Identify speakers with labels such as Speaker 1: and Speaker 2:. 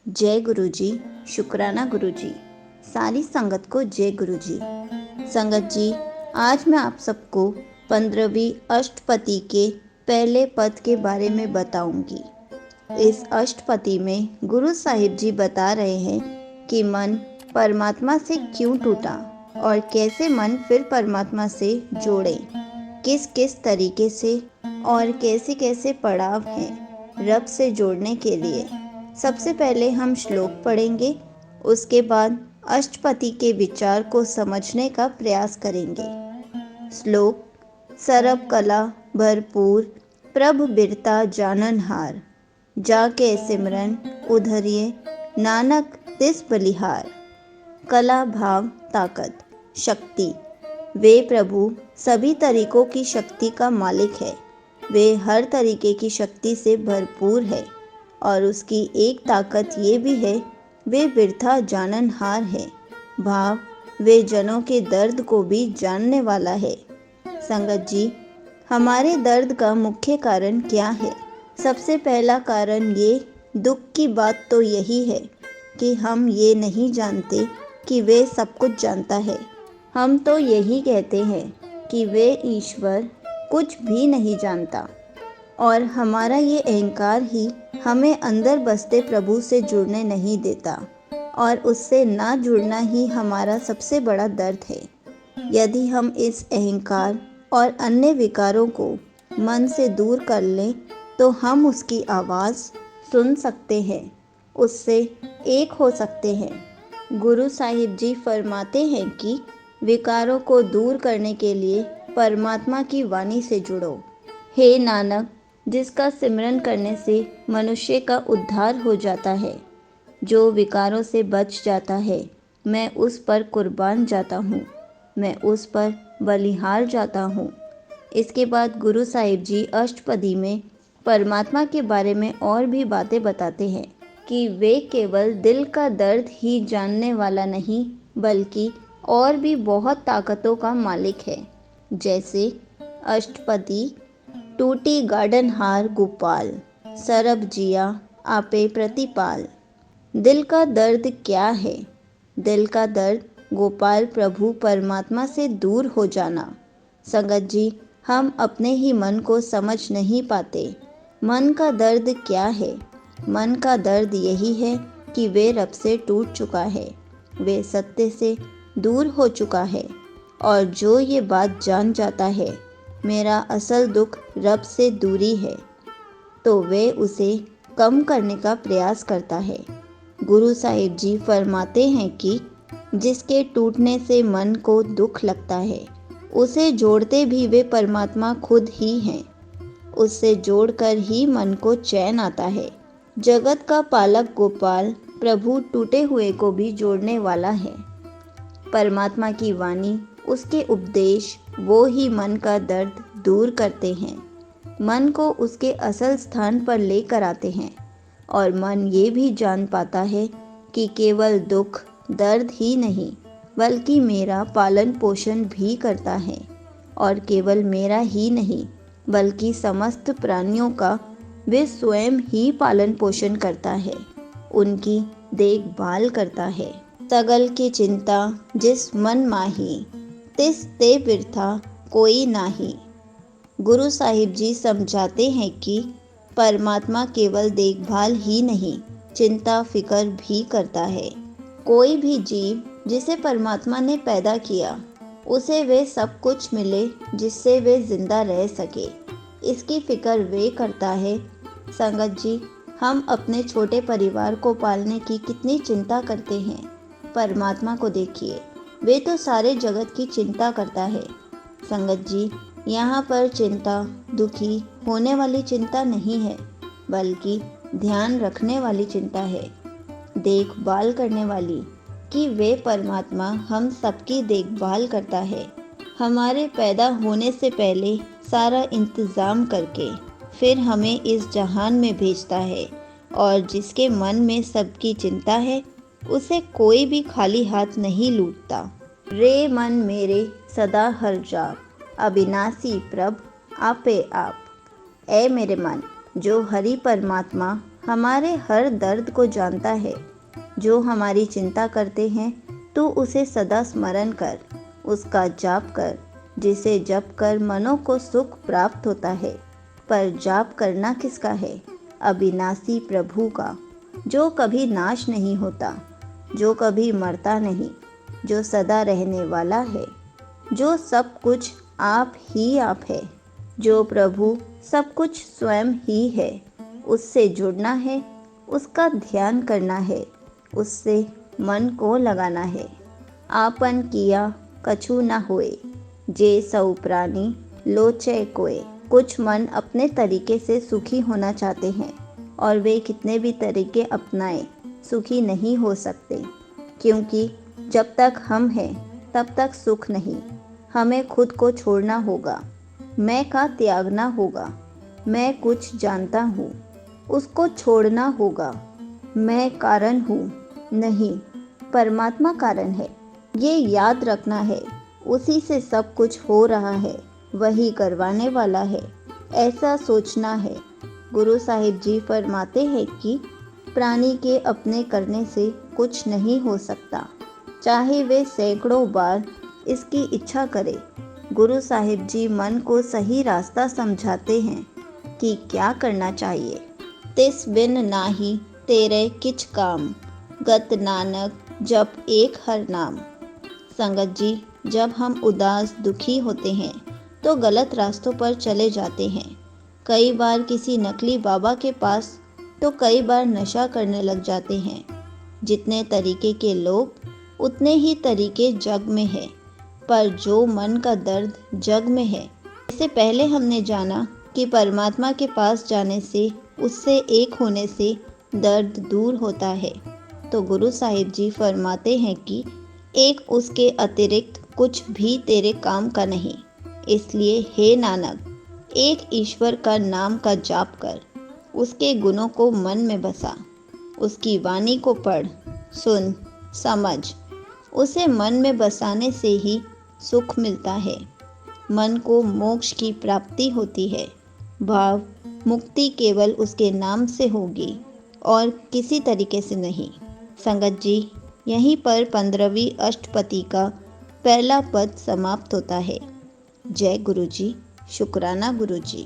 Speaker 1: जय गुरु जी। शुक्राना गुरु जी। सारी संगत को जय गुरु जी। संगत जी, आज मैं आप सबको 15वीं अष्टपदी के पहले पद के बारे में बताऊंगी। इस अष्टपदी में गुरु साहिब जी बता रहे हैं कि मन परमात्मा से क्यों टूटा और कैसे मन फिर परमात्मा से जोड़े, किस किस तरीके से और कैसे कैसे पड़ाव हैं रब से जोड़ने के लिए। सबसे पहले हम श्लोक पढ़ेंगे, उसके बाद अष्टपदी के विचार को समझने का प्रयास करेंगे। श्लोक। सरब कला भरपूर प्रभ बिरता जाननहार, जाके सिमरन उधरिए नानक तिस बलिहार। कला भाव ताकत शक्ति। वे प्रभु सभी तरीकों की शक्ति का मालिक है। वे हर तरीके की शक्ति से भरपूर है और उसकी एक ताकत ये भी है, वे बिरथा जाननहार है। भाव, वे जनों के दर्द को भी जानने वाला है। संगत जी, हमारे दर्द का मुख्य कारण क्या है? सबसे पहला कारण ये दुख की बात तो यही है कि हम ये नहीं जानते कि वे सब कुछ जानता है। हम तो यही कहते हैं कि वे ईश्वर कुछ भी नहीं जानता, और हमारा ये अहंकार ही हमें अंदर बसते प्रभु से जुड़ने नहीं देता, और उससे ना जुड़ना ही हमारा सबसे बड़ा दर्द है। यदि हम इस अहंकार और अन्य विकारों को मन से दूर कर लें तो हम उसकी आवाज़ सुन सकते हैं, उससे एक हो सकते हैं। गुरु साहिब जी फरमाते हैं कि विकारों को दूर करने के लिए परमात्मा की वाणी से जुड़ो। हे नानक, जिसका सिमरन करने से मनुष्य का उद्धार हो जाता है, जो विकारों से बच जाता है, मैं उस पर कुर्बान जाता हूँ, मैं उस पर बलिहार जाता हूँ। इसके बाद गुरु साहिब जी अष्टपदी में परमात्मा के बारे में और भी बातें बताते हैं कि वे केवल दिल का दर्द ही जानने वाला नहीं, बल्कि और भी बहुत ताकतों का मालिक है। जैसे अष्टपदी। टूटी गार्डन हार गोपाल, सरब जिया आपे प्रतिपाल। दिल का दर्द क्या है? दिल का दर्द गोपाल प्रभु परमात्मा से दूर हो जाना। संगत जी, हम अपने ही मन को समझ नहीं पाते। मन का दर्द क्या है? मन का दर्द यही है कि वे रब से टूट चुका है, वे सत्य से दूर हो चुका है, और जो ये बात जान जाता है मेरा असल दुख रब से दूरी है, तो वे उसे कम करने का प्रयास करता है। गुरु साहिब जी फरमाते हैं कि जिसके टूटने से मन को दुख लगता है, उसे जोड़ते भी वे परमात्मा खुद ही हैं। उससे जोड़कर ही मन को चैन आता है। जगत का पालक गोपाल प्रभु टूटे हुए को भी जोड़ने वाला है। परमात्मा की वाणी, उसके उपदेश, वो ही मन का दर्द दूर करते हैं, मन को उसके असल स्थान पर लेकर आते हैं, और मन ये भी जान पाता है कि केवल दुख दर्द ही नहीं, बल्कि मेरा पालन पोषण भी करता है, और केवल मेरा ही नहीं बल्कि समस्त प्राणियों का वे स्वयं ही पालन पोषण करता है, उनकी देखभाल करता है। सगल की चिंता जिस मन माही, तिस ते बिरथा कोई नाही। गुरु साहिब जी समझाते हैं कि परमात्मा केवल देखभाल ही नहीं, चिंता फिक्र भी करता है। कोई भी जीव जिसे परमात्मा ने पैदा किया, उसे वे सब कुछ मिले जिससे वे जिंदा रह सके, इसकी फिक्र वे करता है। संगत जी, हम अपने छोटे परिवार को पालने की कितनी चिंता करते हैं। परमात्मा को देखिए, वे तो सारे जगत की चिंता करता है। संगत जी, यहाँ पर चिंता दुखी होने वाली चिंता नहीं है, बल्कि ध्यान रखने वाली चिंता है, देखभाल करने वाली, कि वे परमात्मा हम सबकी देखभाल करता है। हमारे पैदा होने से पहले सारा इंतज़ाम करके फिर हमें इस जहान में भेजता है, और जिसके मन में सबकी चिंता है, उसे कोई भी खाली हाथ नहीं लूटता। रे मन मेरे सदा हर जाप, अविनाशी प्रभ आपे आप। ए मेरे मन, जो हरि परमात्मा हमारे हर दर्द को जानता है। जो हमारी चिंता करते हैं तू उसे सदा स्मरण कर, उसका जाप कर, जिसे जप कर मनों को सुख प्राप्त होता है। पर जाप करना किसका है? अविनाशी प्रभु का, जो कभी नाश नहीं होता, जो कभी मरता नहीं, जो सदा रहने वाला है, जो सब कुछ आप ही आप है, जो प्रभु सब कुछ स्वयं ही है। उससे जुड़ना है, उसका ध्यान करना है, उससे मन को लगाना है। आपन किया कछु न होए, जे सौ प्राणी लोचे कोय। कुछ मन अपने तरीके से सुखी होना चाहते हैं और वे कितने भी तरीके अपनाएं सुखी नहीं हो सकते, क्योंकि जब तक हम हैं तब तक सुख नहीं। हमें खुद को छोड़ना होगा, मैं का त्यागना होगा। मैं कुछ जानता हूँ, उसको छोड़ना होगा। मैं कारण हूँ नहीं, परमात्मा कारण है, ये याद रखना है। उसी से सब कुछ हो रहा है, वही करवाने वाला है, ऐसा सोचना है। गुरु साहिब जी फरमाते हैं कि प्राणी के अपने करने से कुछ नहीं हो सकता, चाहे वे सैकड़ों बार इसकी इच्छा करे। गुरु साहिब जी मन को सही रास्ता समझाते हैं कि क्या करना चाहिए। तिस बिन नाही तेरे किछ काम, गत नानक जप एक हर नाम। संगत जी, जब हम उदास दुखी होते हैं तो गलत रास्तों पर चले जाते हैं। कई बार किसी नकली बाबा के पास, तो कई बार नशा करने लग जाते हैं। जितने तरीके के लोग उतने ही तरीके जग में है, पर जो मन का दर्द जग में है। इससे पहले हमने जाना कि परमात्मा के पास जाने से, उससे एक होने से दर्द दूर होता है। तो गुरु साहिब जी फरमाते हैं कि एक उसके अतिरिक्त कुछ भी तेरे काम का नहीं। इसलिए हे नानक, एक ईश्वर का नाम का जाप कर, उसके गुणों को मन में बसा, उसकी वाणी को पढ़, सुन, समझ। उसे मन में बसाने से ही सुख मिलता है, मन को मोक्ष की प्राप्ति होती है। भाव मुक्ति केवल उसके नाम से होगी और किसी तरीके से नहीं। संगत जी, यहीं पर 15वीं अष्टपदी का पहला पद समाप्त होता है। जय गुरु जी, शुक्राना गुरु जी।